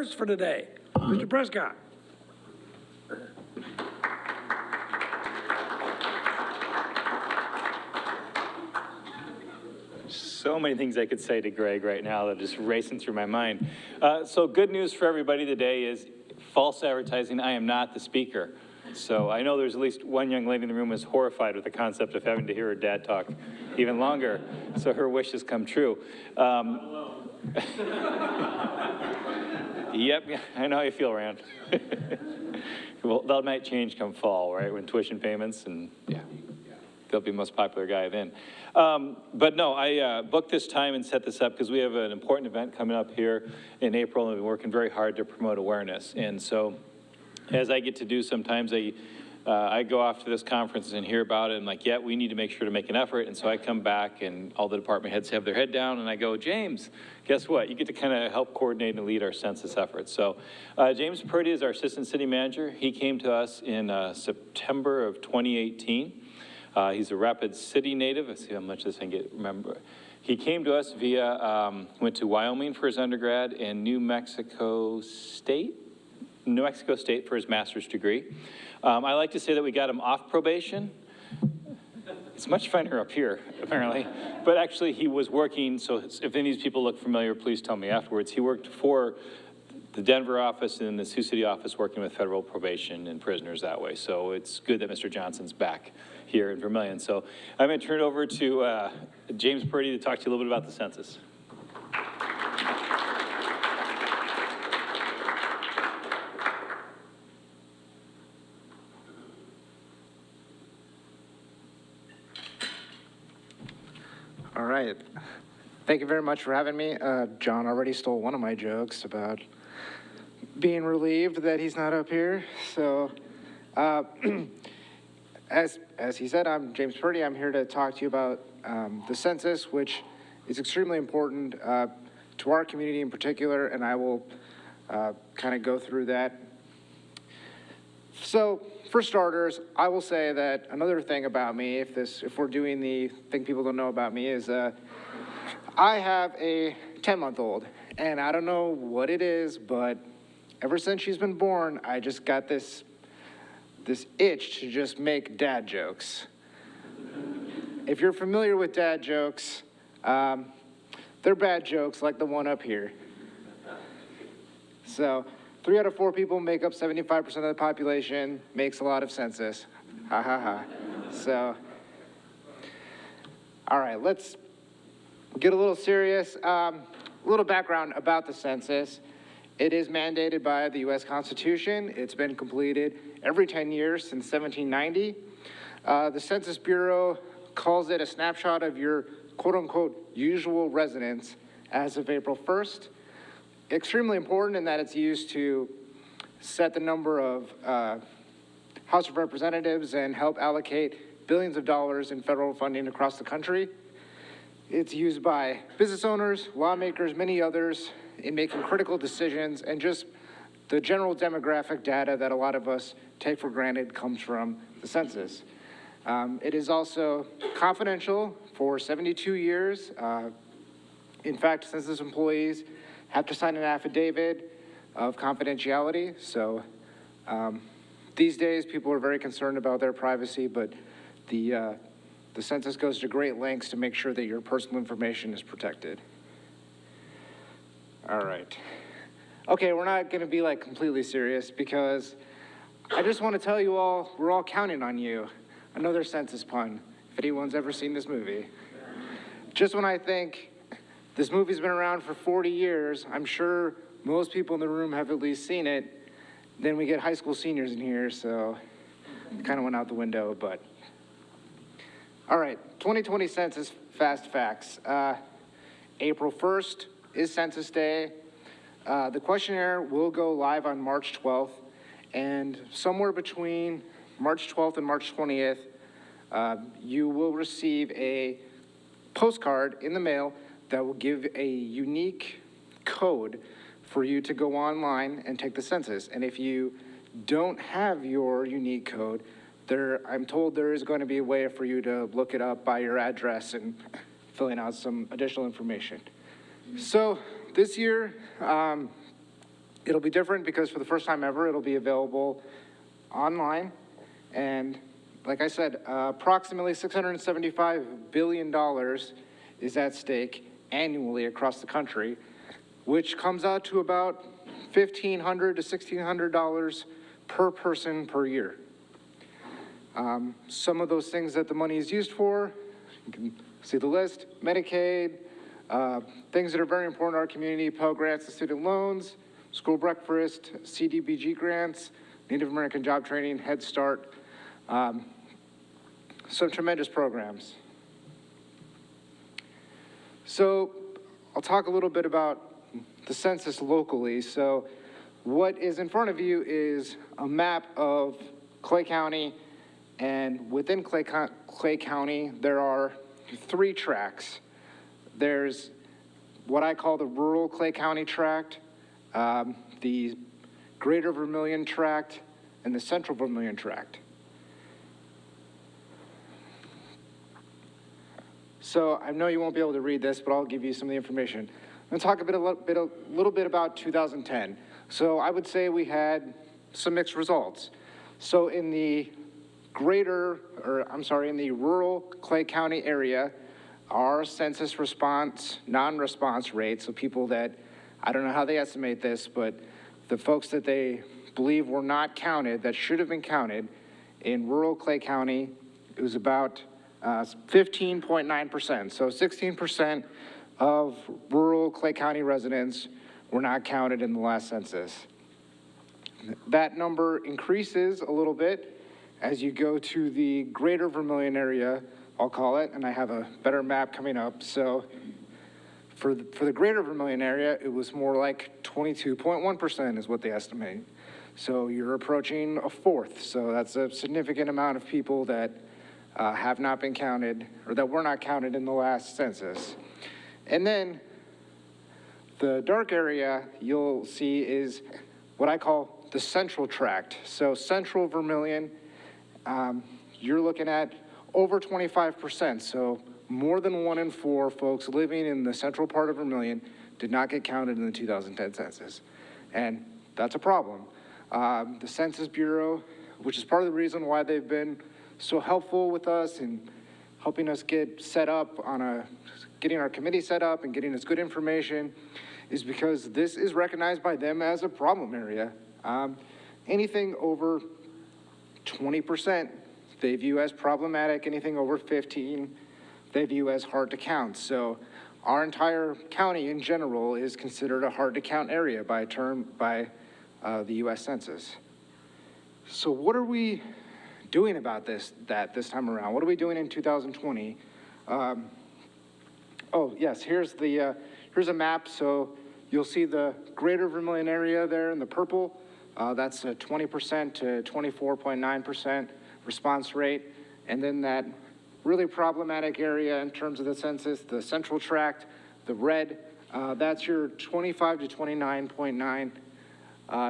first for today. Mr. Prescott. So many things I could say to Greg right now that are just racing through my mind. So good news for everybody today is false advertising. I am not the speaker. So I know there's at least one young lady in the room who's horrified with the concept of having to hear her dad talk even longer. So her wish has come true. Yep, I know how you feel, Rand. Well, that might change come fall, right? When tuition payments and yeah. They'll be the most popular guy then. But no, I booked this time and set this up because we have an important event coming up here in April, and we've been working very hard to promote awareness. And so, as I get to do sometimes, I go off to this conference and hear about it, and like, yeah, we need to make sure to make an effort. And so I come back, and all the department heads have their head down, and I go, James, guess what? You get to kind of help coordinate and lead our census efforts. So James Purdy is our assistant city manager. He came to us in September of 2018. He's a Rapid City native. Let's see how much this I can remember. He came to us via, went to Wyoming for his undergrad and New Mexico State for his master's degree. I like to say that we got him off probation. It's much funnier up here, apparently. But actually, he was working, so if any of these people look familiar, please tell me afterwards. He worked for the Denver office and the Sioux City office working with federal probation and prisoners that way. So it's good that Mr. Johnson's back here in Vermillion. So I'm going to turn it over to James Purdy to talk to you a little bit about the census. All right. Thank you very much for having me. John already stole one of my jokes about being relieved that he's not up here. So as he said, I'm James Purdy. I'm here to talk to you about the census, which is extremely important to our community in particular, and I will kind of go through that. So, for starters, I will say that another thing about me, if we're doing the thing people don't know about me, is I have a 10-month-old, and I don't know what it is, but ever since she's been born, I just got this itch to just make dad jokes. If you're familiar with dad jokes, they're bad jokes like the one up here. So 3 out of 4 people make up 75% of the population, makes a lot of census. Ha ha ha. So, all right, let's get a little serious. A little background about the census. It is mandated by the U.S. Constitution. It's been completed every 10 years since 1790. The Census Bureau calls it a snapshot of your quote-unquote usual residence as of April 1st. Extremely important in that it's used to set the number of House of Representatives and help allocate billions of dollars in federal funding across the country. It's used by business owners, lawmakers, many others in making critical decisions, and just the general demographic data that a lot of us take for granted comes from the census. It is also confidential for 72 years. In fact, census employees have to sign an affidavit of confidentiality. So these days, people are very concerned about their privacy, but the census goes to great lengths to make sure that your personal information is protected. All right. Okay, we're not going to be like completely serious because I just want to tell you all, we're all counting on you. Another census pun, if anyone's ever seen this movie. Just when I think this movie's been around for 40 years, I'm sure most people in the room have at least seen it. Then we get high school seniors in here, so it kind of went out the window, but. All right, 2020 Census Fast Facts. April 1st is Census Day. The questionnaire will go live on March 12th, and somewhere between March 12th and March 20th, you will receive a postcard in the mail that will give a unique code for you to go online and take the census. And if you don't have your unique code, I'm told there is going to be a way for you to look it up by your address and filling out some additional information. So this year It'll be different because for the first time ever, it'll be available online. And like I said, approximately $675 billion is at stake annually across the country, which comes out to about $1,500 to $1,600 per person per year. Some of those things that the money is used for, you can see the list: Medicaid, things that are very important to our community: Pell Grants and student loans, school breakfast, CDBG grants, Native American job training, Head Start, some tremendous programs. So I'll talk a little bit about the census locally. So what is in front of you is a map of Clay County, and within Clay County, there are 3 tracts. There's what I call the rural Clay County tract, the greater Vermillion tract, and the central Vermillion tract. So I know you won't be able to read this, but I'll give you some of the information. I'm going to talk a little bit about 2010. So I would say we had some mixed results. So in the in the rural Clay County area, our census response, non-response rate, so people that, I don't know how they estimate this, but the folks that they believe were not counted, that should have been counted, in rural Clay County, it was about 15.9%. So 16% of rural Clay County residents were not counted in the last census. That number increases a little bit as you go to the greater Vermillion area, I'll call it, and I have a better map coming up. So for the greater Vermillion area, it was more like 22.1% is what they estimate. So you're approaching a fourth. So that's a significant amount of people that have not been counted, or that were not counted in the last census. And then the dark area you'll see is what I call the central tract. So central Vermillion, you're looking at over 25%. So more than 1 in 4 folks living in the central part of Vermillion did not get counted in the 2010 census. And that's a problem. The Census Bureau, which is part of the reason why they've been so helpful with us in helping us get set up on getting our committee set up and getting us good information, is because this is recognized by them as a problem area. Anything over 20%, they view as problematic. Anything over 15, they view as hard to count. So our entire county in general is considered a hard to count area by the U.S. Census. So what are we doing about this time around? What are we doing in 2020? Oh yes, here's a map. So you'll see the greater Vermillion area there in the purple. That's a 20% to 24.9% response rate. And then that really problematic area in terms of the census, the central tract, the red, that's your 25 to 29.9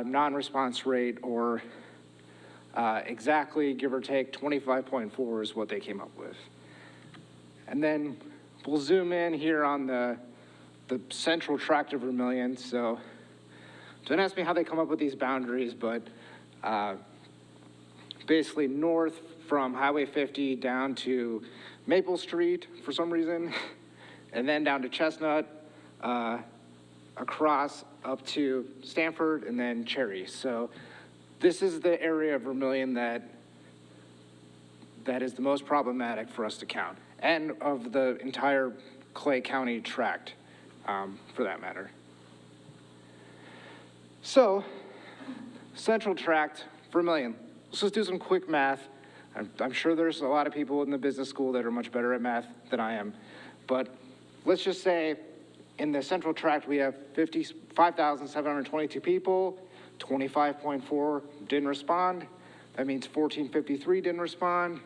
non-response rate, or exactly, give or take, 25.4 is what they came up with. And then we'll zoom in here on the central tract of Vermillion. So don't ask me how they come up with these boundaries, but basically north from Highway 50 down to Maple Street for some reason, and then down to Chestnut, across up to Stanford, and then Cherry. So this is the area of Vermillion that is the most problematic for us to count, and of the entire Clay County tract, for that matter. So, central tract, Vermillion. Let's just do some quick math. I'm sure there's a lot of people in the business school that are much better at math than I am, but let's just say in the central tract we have 55,722 people, 25.4 didn't respond. That means 1,453 didn't respond.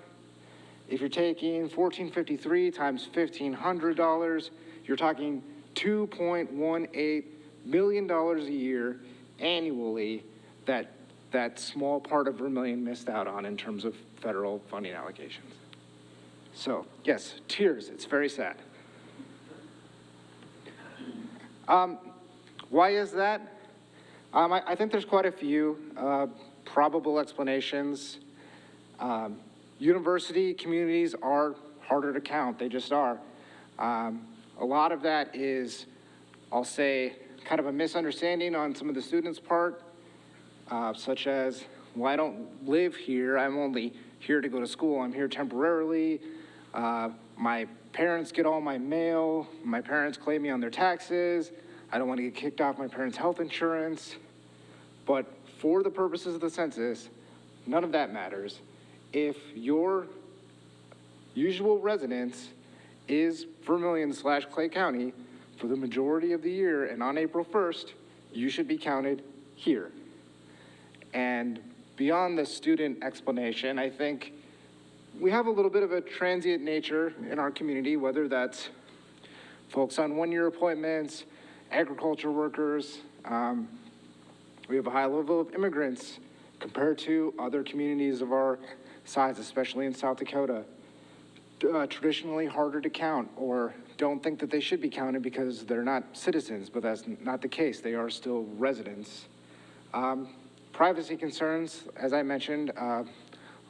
If you're taking 1,453 times $1,500, you're talking $2.18 million a year annually that small part of Vermillion missed out on in terms of federal funding allocations. So yes, tears, it's very sad. Why is that? I think there's quite a few probable explanations. University communities are harder to count. They just are. A lot of that is, I'll say, kind of a misunderstanding on some of the students' part, such as, well, I don't live here. I'm only here to go to school. I'm here temporarily. My parents get all my mail. My parents claim me on their taxes. I don't want to get kicked off my parents' health insurance. But for the purposes of the census, none of that matters. If your usual residence is Vermillion/Clay County for the majority of the year, and on April 1st, you should be counted here. And beyond the student explanation, I think we have a little bit of a transient nature in our community, whether that's folks on one-year appointments, agriculture workers. We have a high level of immigrants compared to other communities of our size, especially in South Dakota. Traditionally harder to count, or don't think that they should be counted because they're not citizens, but that's not the case. They are still residents. Privacy concerns, as I mentioned, a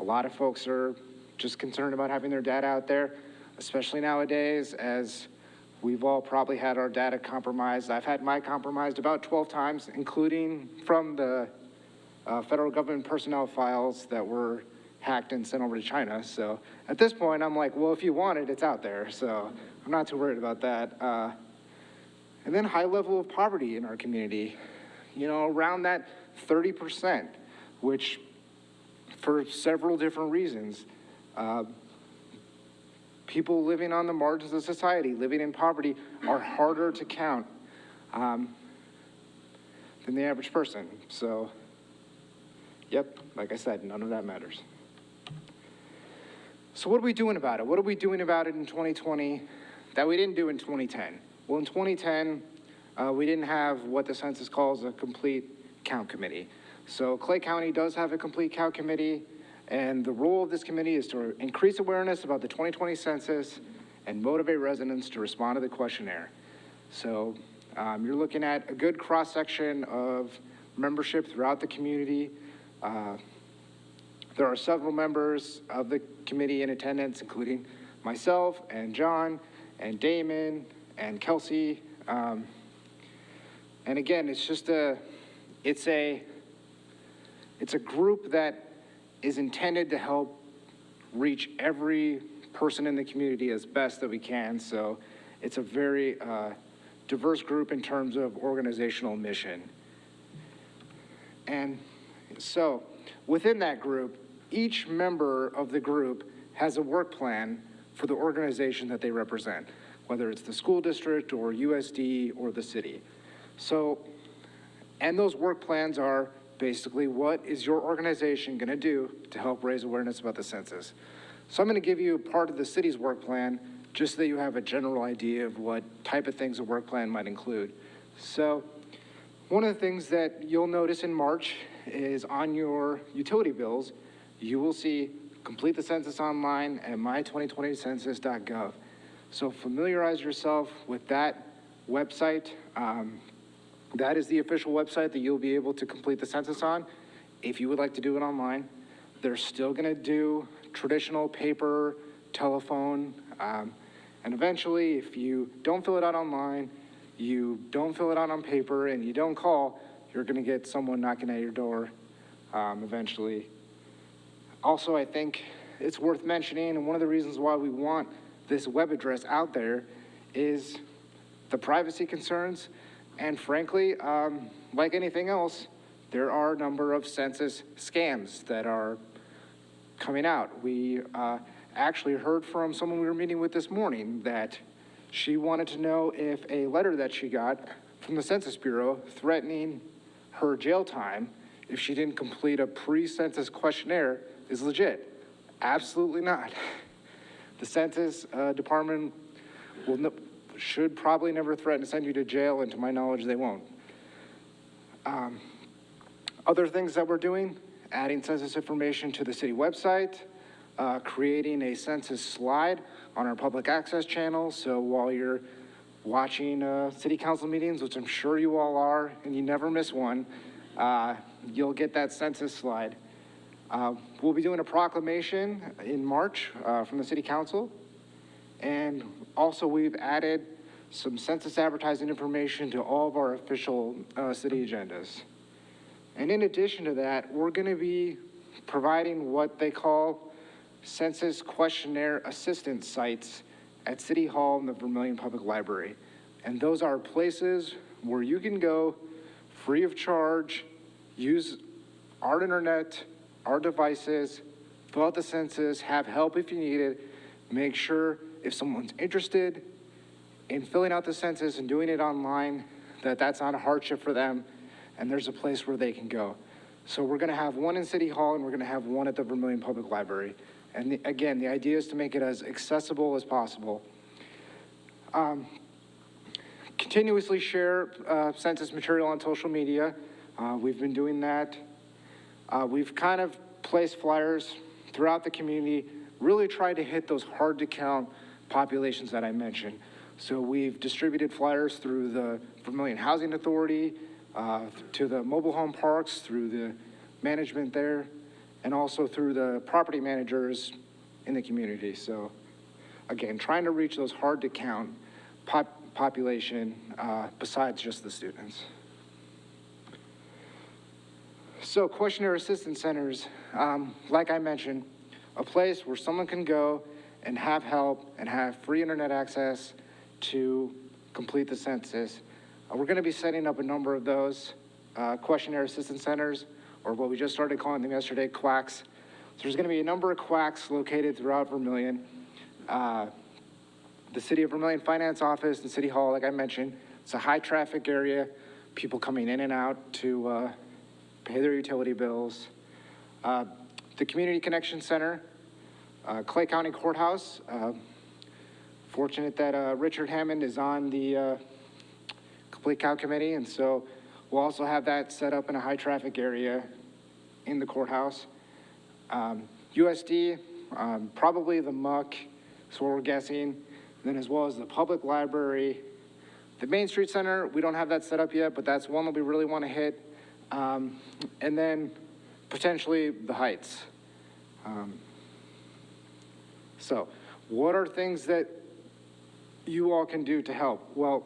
lot of folks are just concerned about having their data out there, especially nowadays, as we've all probably had our data compromised. I've had mine compromised about 12 times, including from the federal government personnel files that were hacked and sent over to China. So at this point, I'm like, well, if you want it, it's out there. So I'm not too worried about that. And then high level of poverty in our community, around that 30%, which for several different reasons, people living on the margins of society, living in poverty, are harder to count than the average person. So, yep, like I said, none of that matters. So what are we doing about it? What are we doing about it in 2020 that we didn't do in 2010? Well, in 2010, we didn't have what the census calls a complete count committee. So Clay County does have a complete count committee, and the role of this committee is to increase awareness about the 2020 census and motivate residents to respond to the questionnaire. So you're looking at a good cross-section of membership throughout the community. There are several members of the committee in attendance, including myself and John and Damon and Kelsey. And again, it's a group that is intended to help reach every person in the community as best that we can. So it's a very diverse group in terms of organizational mission. And so within that group, each member of the group has a work plan for the organization that they represent, whether it's the school district or USD or the city. So, and those work plans are basically, what is your organization going to do to help raise awareness about the census? So I'm going to give you part of the city's work plan just so that you have a general idea of what type of things a work plan might include. So one of the things that you'll notice in March is on your utility bills, you will see complete the census online at my2020census.gov. So familiarize yourself with that website. That is the official website that you'll be able to complete the census on. If you would like to do it online, they're still gonna do traditional paper, telephone, and eventually if you don't fill it out online, you don't fill it out on paper, and you don't call, you're gonna get someone knocking at your door eventually. Also, I think it's worth mentioning, and one of the reasons why we want this web address out there is the privacy concerns. And frankly, like anything else, there are a number of census scams that are coming out. We actually heard from someone we were meeting with this morning that she wanted to know if a letter that she got from the Census Bureau threatening her jail time if she didn't complete a pre-census questionnaire is legit. Absolutely not. The Census Department should probably never threaten to send you to jail, and to my knowledge, they won't. Other things that we're doing, adding census information to the city website, creating a census slide on our public access channel, so while you're watching city council meetings, which I'm sure you all are, and you never miss one, you'll get that census slide. We'll be doing a proclamation in March from the City Council. And also, we've added some census advertising information to all of our official city agendas. And in addition to that, we're going to be providing what they call Census Questionnaire assistance sites at City Hall and the Vermillion Public Library. And those are places where you can go free of charge, use our internet, our devices, fill out the census, have help if you need it, make sure if someone's interested in filling out the census and doing it online, that's not a hardship for them, and there's a place where they can go. So we're gonna have one in City Hall and we're gonna have one at the Vermillion Public Library. And again, the idea is to make it as accessible as possible. Continuously share census material on social media. We've been doing that. We've kind of placed flyers throughout the community, really tried to hit those hard to count populations that I mentioned. So we've distributed flyers through the Vermillion Housing Authority, to the mobile home parks, through the management there, and also through the property managers in the community. So again, trying to reach those hard to count population besides just the students. So questionnaire assistance centers, like I mentioned, a place where someone can go and have help and have free internet access to complete the census. We're going to be setting up a number of those questionnaire assistance centers, or what we just started calling them yesterday, quacks. So there's going to be a number of quacks located throughout Vermillion. The City of Vermillion Finance Office and City Hall, like I mentioned, it's a high traffic area, people coming in and out to pay their utility bills. The Community Connection Center, Clay County Courthouse. Fortunate that Richard Hammond is on the Complete Count Committee, and so we'll also have that set up in a high traffic area in the courthouse. USD, probably the MUC, is what we're guessing. And then as well as the public library. The Main Street Center, we don't have that set up yet, but that's one that we really want to hit. And then potentially the Heights. So what are things that you all can do to help? Well,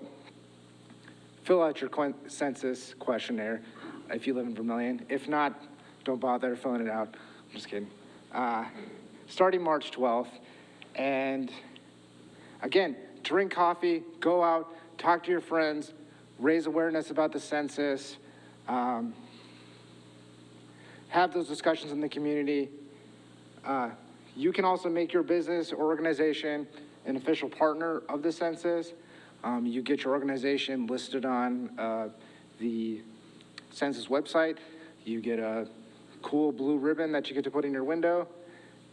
fill out your census questionnaire if you live in Vermillion. If not, don't bother filling it out. I'm just kidding. Starting March 12th. And again, drink coffee, go out, talk to your friends, raise awareness about the census, have those discussions in the community. You can also make your business or organization an official partner of the census. You get your organization listed on the census website. You get a cool blue ribbon that you get to put in your window.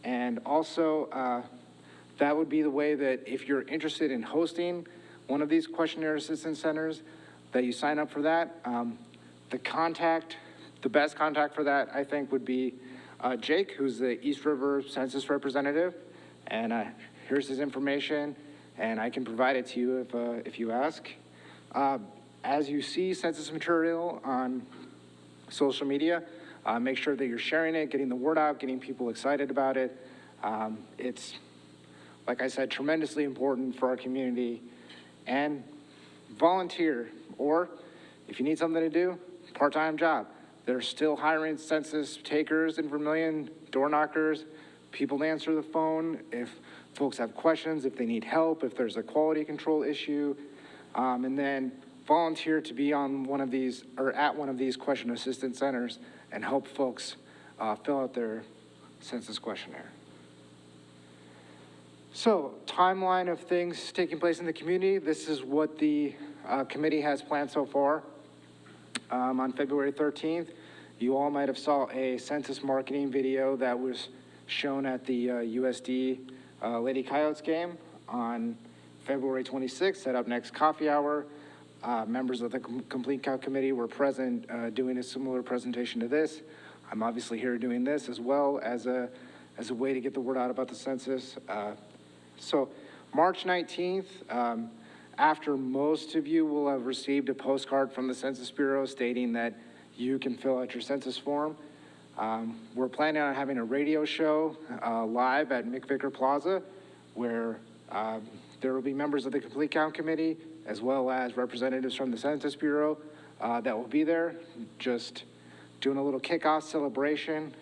And also, that would be the way that if you're interested in hosting one of these questionnaire assistance centers, that you sign up for that. The best contact for that, I think, would be Jake, who's the East River Census representative. And here's his information, and I can provide it to you if you ask. As you see census material on social media, make sure that you're sharing it, getting the word out, getting people excited about it. It's, like I said, tremendously important for our community. And volunteer, or if you need something to do, part-time job. They're still hiring census takers in Vermillion, door knockers, people to answer the phone if folks have questions, if they need help, if there's a quality control issue, and then volunteer to be on one of these, or at one of these question assistance centers and help folks fill out their census questionnaire. So, timeline of things taking place in the community. This is what the committee has planned so far. On February 13th, you all might have saw a census marketing video that was shown at the USD Lady Coyotes game. On February 26th, set up next coffee hour. Members of the Complete Count Committee were present doing a similar presentation to this. I'm obviously here doing this as well as a way to get the word out about the census. So March 19th, after most of you will have received a postcard from the Census Bureau stating that you can fill out your census form. We're planning on having a radio show live at McVicker Plaza, where there will be members of the Complete Count Committee, as well as representatives from the Census Bureau that will be there, just doing a little kickoff celebration.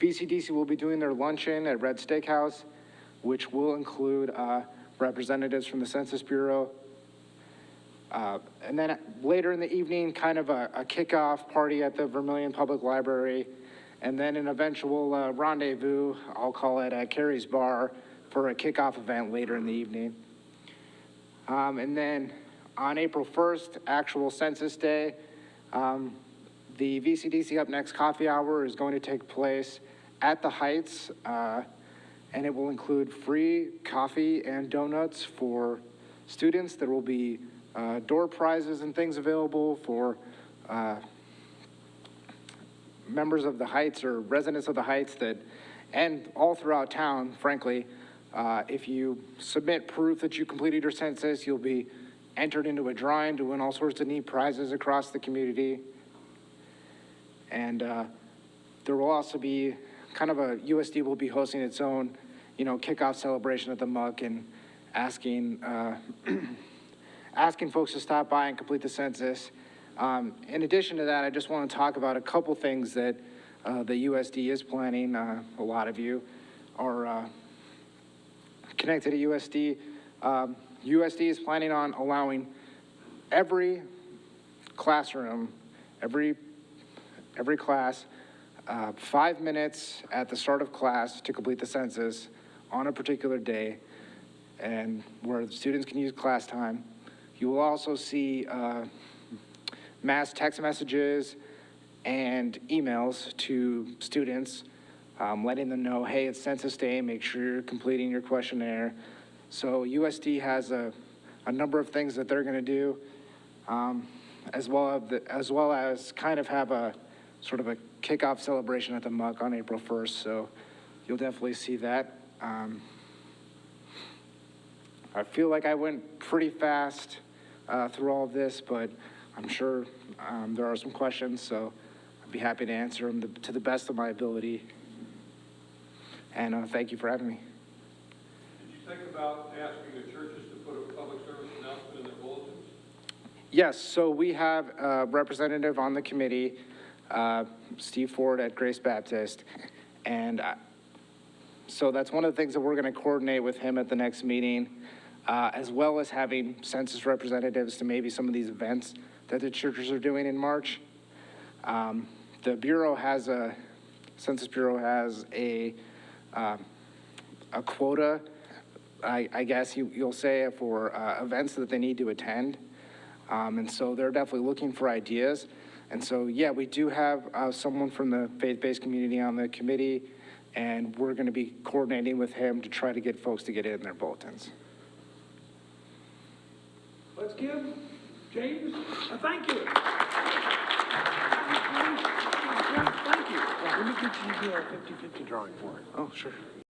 VCDC will be doing their luncheon at Red Steakhouse, which will include representatives from the Census Bureau. And then later in the evening, kind of a kickoff party at the Vermillion Public Library, and then an eventual rendezvous, I'll call it at Carrie's Bar, for a kickoff event later in the evening. And then on April 1st, actual Census Day, the VCDC Up Next Coffee Hour is going to take place at the Heights, and it will include free coffee and donuts for students. There will be door prizes and things available for members of the Heights or residents of the Heights and all throughout town, frankly. If you submit proof that you completed your census, you'll be entered into a drawing to win all sorts of neat prizes across the community. And there will also be kind of USD will be hosting its own, kickoff celebration at the Muck and asking folks to stop by and complete the census. In addition to that, I just want to talk about a couple things that the USD is planning. A lot of you are connected to USD. USD is planning on allowing every classroom, every class, 5 minutes at the start of class to complete the census on a particular day, and where the students can use class time. You will also see mass text messages and emails to students, letting them know, hey, it's Census Day, make sure you're completing your questionnaire. So USD has a number of things that they're gonna do, as well as kind of have a sort of a kickoff celebration at the Muck on April 1st. So you'll definitely see that. I feel like I went pretty fast through all of this, but I'm sure there are some questions, so I'd be happy to answer them to the best of my ability. And thank you for having me. Did you think about asking the churches to put a public service announcement in their bulletins? Yes, so we have a representative on the committee, Steve Ford at Grace Baptist, and so that's one of the things that we're going to coordinate with him at the next meeting, as well as having census representatives to maybe some of these events that the churches are doing in March. The Bureau has Census Bureau has a quota, I guess you'll say, for events that they need to attend. And so they're definitely looking for ideas. And so, yeah, we do have someone from the faith-based community on the committee, and we're going to be coordinating with him to try to get folks to get it in their bulletins. Let's give James a thank you. Thank you. Let me get you to do our 50-50 drawing for it. Oh, sure.